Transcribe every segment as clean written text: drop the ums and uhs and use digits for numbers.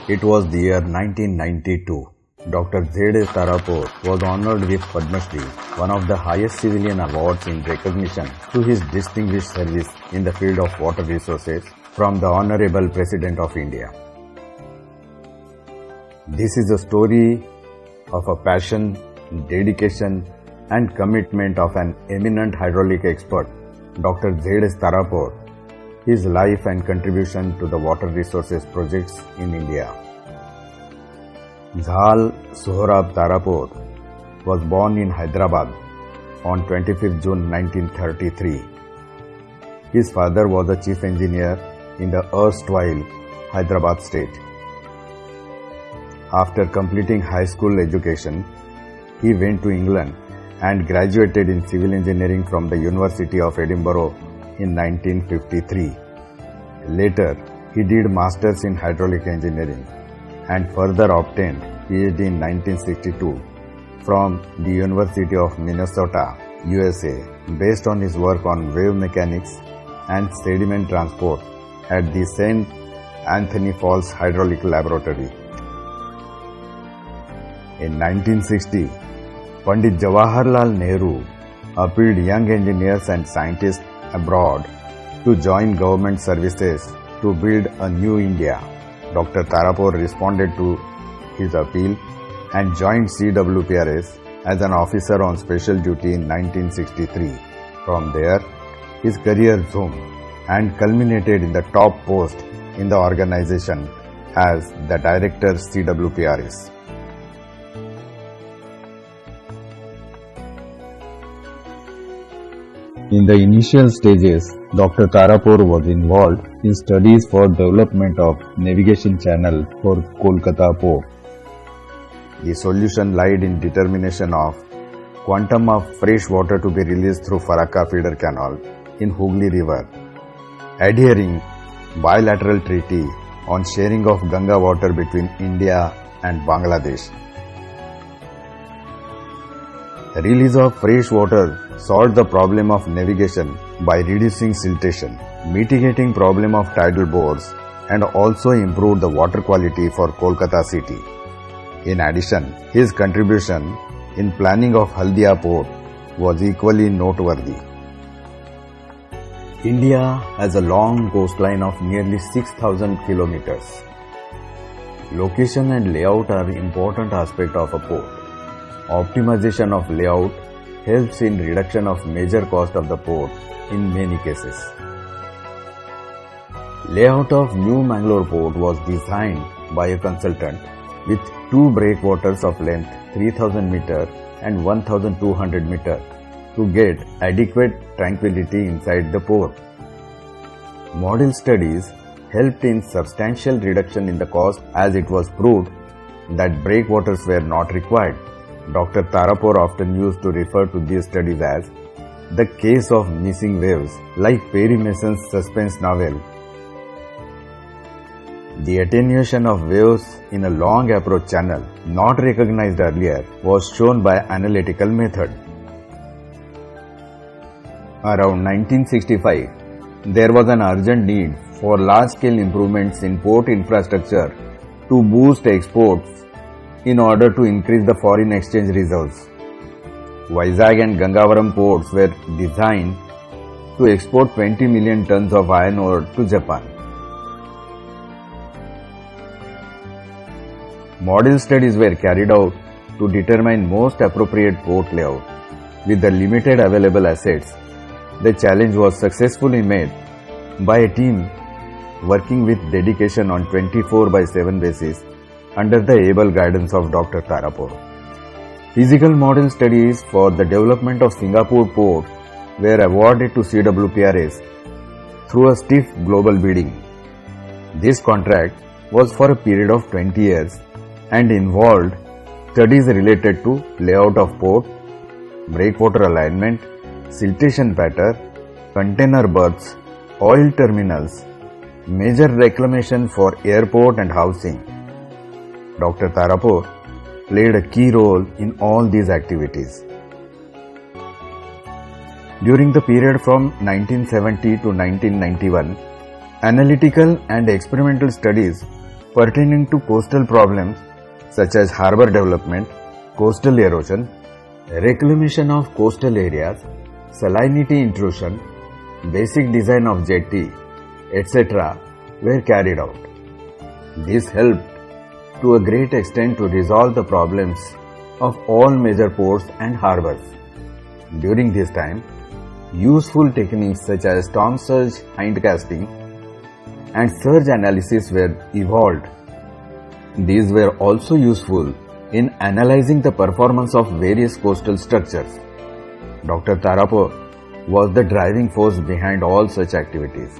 It was the year 1992. Dr. Z. Tarapur was honored with Padma Shri, one of the highest civilian awards in recognition to his distinguished service in the field of water resources from the Honorable President of India. This is a story of a passion, dedication and commitment of an eminent hydraulic expert, Dr. Z. Tarapur, his life and contribution to the water resources projects in India. Zal Sohrab Tarapur was born in Hyderabad on 25 June 1933. His father was a chief engineer in the erstwhile Hyderabad state. After completing high school education, he went to England and graduated in civil engineering from the University of Edinburgh in 1953. Later, he did masters in hydraulic engineering and further obtained PhD in 1962 from the University of Minnesota, USA, based on his work on wave mechanics and sediment transport at the St. Anthony Falls Hydraulic Laboratory. In 1960, Pandit Jawaharlal Nehru appealed young engineers and scientists abroad to join government services to build a new India. Dr. Tarapur responded to his appeal and joined CWPRS as an officer on special duty in 1963. From there, his career zoomed and culminated in the top post in the organization as the Director CWPRS. In the initial stages, Dr. Tarapur was involved in studies for development of navigation channel for Kolkata port. The solution lied in determination of quantum of fresh water to be released through Farakka feeder canal in Hooghly river, adhering bilateral treaty on sharing of Ganga water between India and Bangladesh. The release of fresh water solved the problem of navigation by reducing siltation, mitigating problem of tidal bores, and also improved the water quality for Kolkata city. In addition, his contribution in planning of Haldia port was equally noteworthy. India has a long coastline of nearly 6,000 kilometers. Location and layout are important aspects of a port. Optimization of layout helps in reduction of major cost of the port in many cases. Layout of New Mangalore port was designed by a consultant with two breakwaters of length 3000 meter and 1200 meter to get adequate tranquility inside the port. Model studies helped in substantial reduction in the cost as it was proved that breakwaters were not required. Dr. Tarapur often used to refer to these studies as the case of missing waves, like Perry Mason's suspense novel. The attenuation of waves in a long approach channel, not recognized earlier, was shown by analytical method. Around 1965, there was an urgent need for large-scale improvements in port infrastructure to boost exports in order to increase the foreign exchange reserves. Vizag and Gangavaram ports were designed to export 20 million tons of iron ore to Japan. Model studies were carried out to determine most appropriate port layout. With the limited available assets, the challenge was successfully made by a team working with dedication on 24/7 basis under the able guidance of Dr. Tarapur. Physical model studies for the development of Singapore port were awarded to CWPRS through a stiff global bidding. This contract was for a period of 20 years and involved studies related to layout of port, breakwater alignment, siltation pattern, container berths, oil terminals, major reclamation for airport and housing. Dr. Tarapur played a key role in all these activities. During the period from 1970 to 1991, analytical and experimental studies pertaining to coastal problems such as harbor development, coastal erosion, reclamation of coastal areas, salinity intrusion, basic design of jetty, etc. were carried out. This helped to a great extent to resolve the problems of all major ports and harbors. During this time, useful techniques such as storm surge hindcasting and surge analysis were evolved. These were also useful in analyzing the performance of various coastal structures. Dr. Tarapur was the driving force behind all such activities.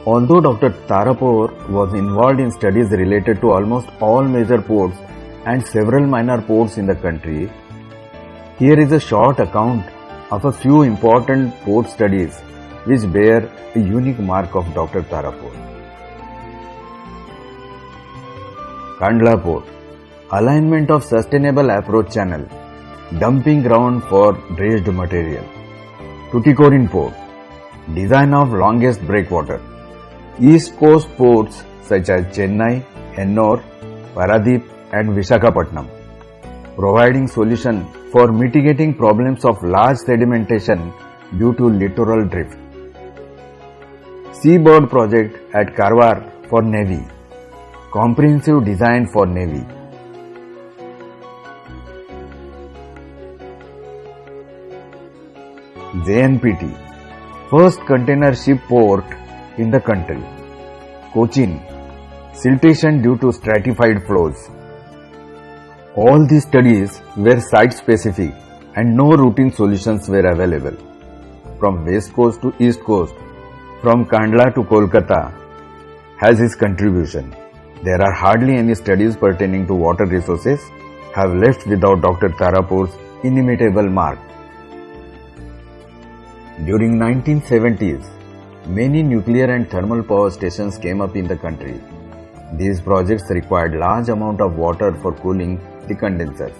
Although Dr. Tarapur was involved in studies related to almost all major ports and several minor ports in the country, here is a short account of a few important port studies which bear a unique mark of Dr. Tarapur. Kandla Port, alignment of sustainable approach channel, dumping ground for dredged material. Tuticorin Port, design of longest breakwater. East Coast ports such as Chennai, Ennore, Paradip and Visakhapatnam, providing solution for mitigating problems of large sedimentation due to littoral drift. Seabird project at Karwar for Navy, comprehensive design for Navy. JNPT, first container ship port in the country. Cochin, siltation due to stratified flows. All these studies were site-specific and no routine solutions were available. From West Coast to East Coast, from Kandla to Kolkata, has his contribution. There are hardly any studies pertaining to water resources have left without Dr. Tarapur's inimitable mark. During 1970s, many nuclear and thermal power stations came up in the country. These projects required large amount of water for cooling the condensers.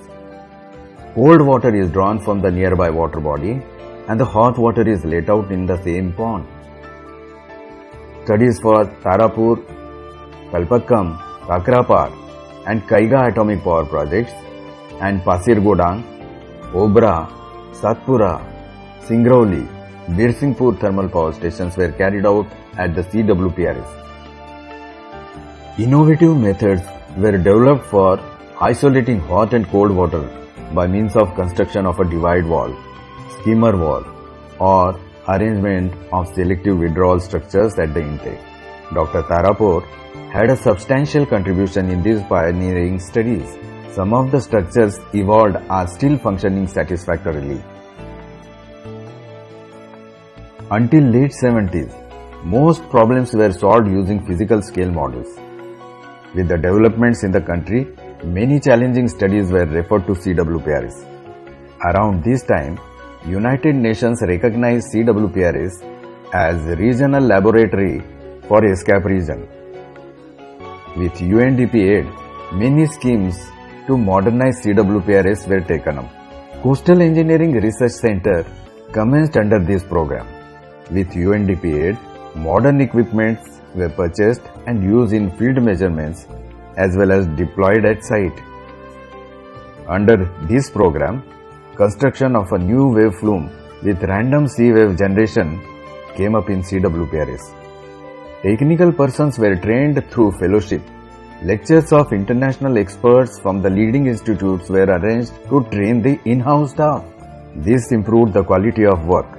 Cold water is drawn from the nearby water body and the hot water is let out in the same pond. Studies for Tarapur, Kalpakkam, Kakrapar and Kaiga atomic power projects and Pasir-Godang, Obra, Satpura, Singrauli, Birsingpur thermal power stations were carried out at the CWPRS. Innovative methods were developed for isolating hot and cold water by means of construction of a divide wall, skimmer wall, or arrangement of selective withdrawal structures at the intake. Dr. Tarapur had a substantial contribution in these pioneering studies. Some of the structures evolved are still functioning satisfactorily. Until late 70s, most problems were solved using physical scale models. With the developments in the country, many challenging studies were referred to CWPRS. Around this time, United Nations recognized CWPRS as Regional Laboratory for ESCAP region. With UNDP aid, many schemes to modernize CWPRS were taken up. Coastal Engineering Research Center commenced under this program. With UNDP aid, modern equipments were purchased and used in field measurements as well as deployed at site. Under this program, construction of a new wave flume with random sea wave generation came up in CWPRS. Technical persons were trained through fellowship. Lectures of international experts from the leading institutes were arranged to train the in-house staff. This improved the quality of work.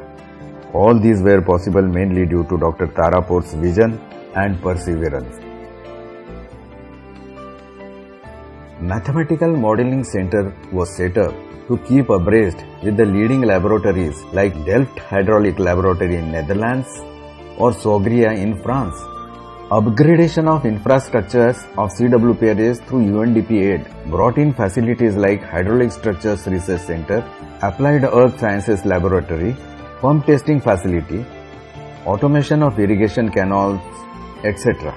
All these were possible mainly due to Dr. Tarapur's vision and perseverance. Mathematical Modeling Center was set up to keep abreast with the leading laboratories like Delft Hydraulic Laboratory in Netherlands or Sogria in France. Upgradation of infrastructures of CWPRS through UNDP aid brought in facilities like Hydraulic Structures Research Center, Applied Earth Sciences Laboratory, pump testing facility, automation of irrigation canals, etc.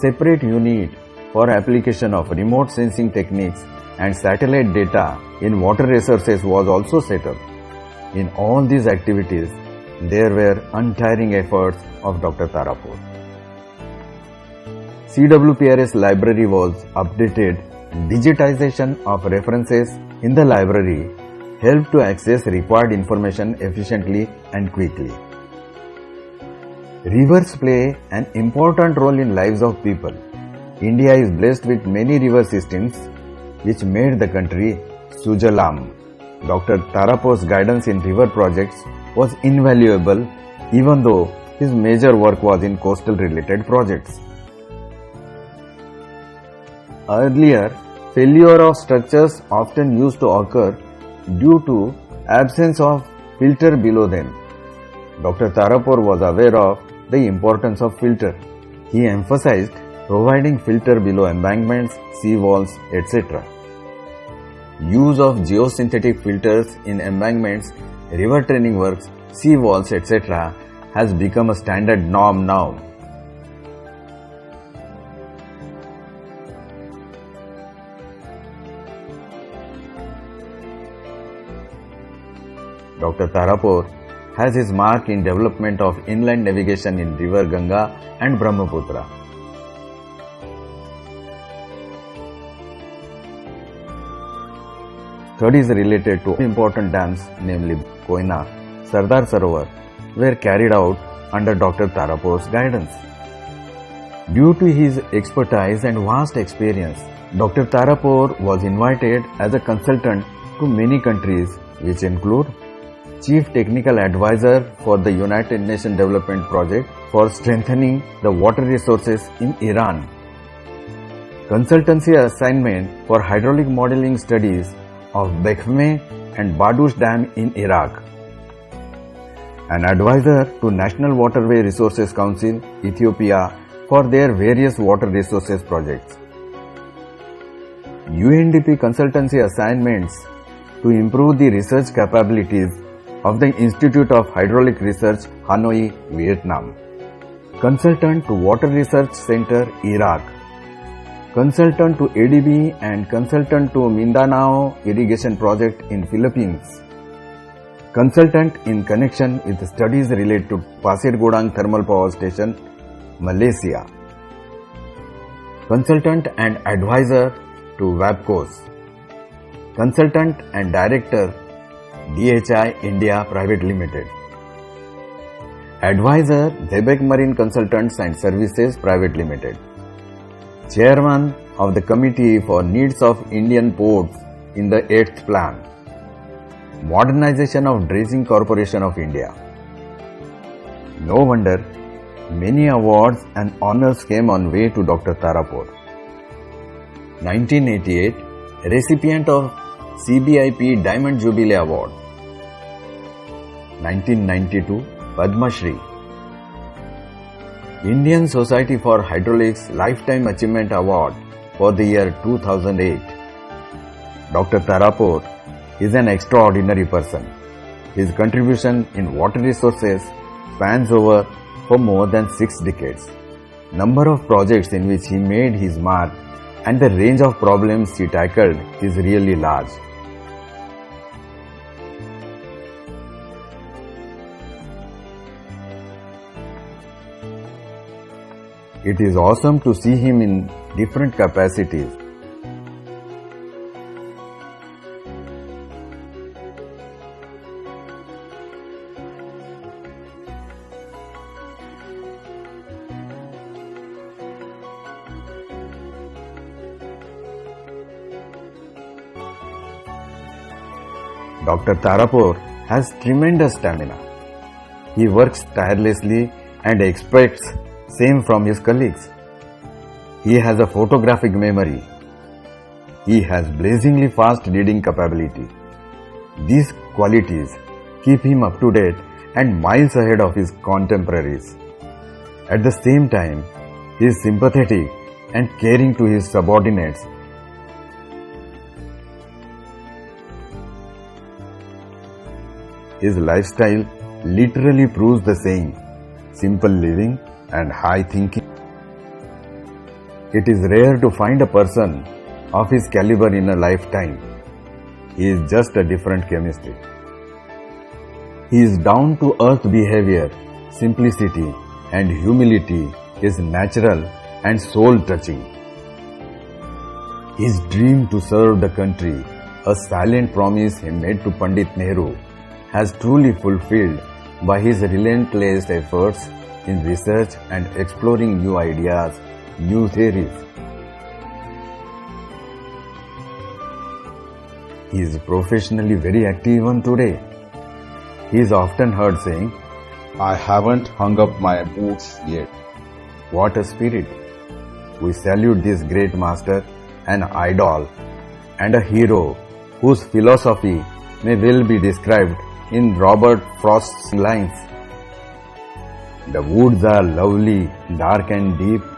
Separate unit for application of remote sensing techniques and satellite data in water resources was also set up. In all these activities, there were untiring efforts of Dr. Tarapur. CWPRS library was updated. Digitization of references in the library helped to access required information efficiently and quickly. Rivers play an important role in lives of people. India is blessed with many river systems which made the country Sujalam. Dr. Tarapur's guidance in river projects was invaluable even though his major work was in coastal related projects. Earlier, failure of structures often used to occur due to absence of filter below them. Dr. Tarapur was aware of the importance of filter. He emphasized providing filter below embankments, sea walls, etc. Use of geosynthetic filters in embankments, river training works, sea walls, etc. has become a standard norm now. Dr. Tarapur has his mark in development of inland navigation in river Ganga and Brahmaputra. Studies related to important dams, namely Koyna, Sardar Sarovar, were carried out under Dr. Tarapur's guidance. Due to his expertise and vast experience, Dr. Tarapur was invited as a consultant to many countries, which include Chief Technical Advisor for the United Nations Development Project for strengthening the water resources in Iran, consultancy assignment for hydraulic modeling studies of Bekhme and Badush Dam in Iraq, an advisor to National Waterway Resources Council, Ethiopia for their various water resources projects, UNDP consultancy assignments to improve the research capabilities of the Institute of Hydraulic Research, Hanoi, Vietnam, consultant to Water Research Center, Iraq, consultant to ADB and consultant to Mindanao Irrigation Project in Philippines, consultant in connection with studies related to Pasir Gudang Thermal Power Station, Malaysia, consultant and advisor to WAPCOS, consultant and director DHI India Private Limited, advisor Debek Marine Consultants and Services Private Limited, chairman of the Committee for Needs of Indian Ports in the 8th Plan, Modernization of Dredging Corporation of India. No wonder many awards and honors came on way to Dr. Tarapur. 1988, recipient of CBIP Diamond Jubilee Award. 1992, Padma Shri. Indian Society for Hydraulics Lifetime Achievement Award for the year 2008. Dr. Tarapur is an extraordinary person. His contribution in water resources spans over for more than 6 decades. Number of projects in which he made his mark and the range of problems he tackled is really large. It is awesome to see him in different capacities. Dr. Tarapur has tremendous stamina. He works tirelessly and expects same from his colleagues. He has a photographic memory. He has blazingly fast reading capability. These qualities keep him up to date and miles ahead of his contemporaries. At the same time, he is sympathetic and caring to his subordinates. His lifestyle literally proves the saying, simple living and high thinking. It is rare to find a person of his caliber in a lifetime. He is just a different chemistry. His down-to-earth behavior, simplicity, and humility is natural and soul-touching. His dream to serve the country, a silent promise he made to Pandit Nehru, has truly fulfilled by his relentless efforts in research and exploring new ideas, new theories. He is professionally very active even today. He is often heard saying, I haven't hung up my boots yet. "What a spirit!" We salute this great master, an idol, and a hero whose philosophy may well be described in Robert Frost's lines. The woods are lovely, dark and deep,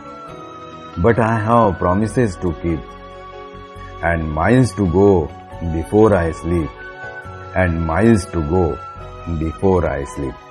but I have promises to keep, and miles to go before I sleep, and miles to go before I sleep.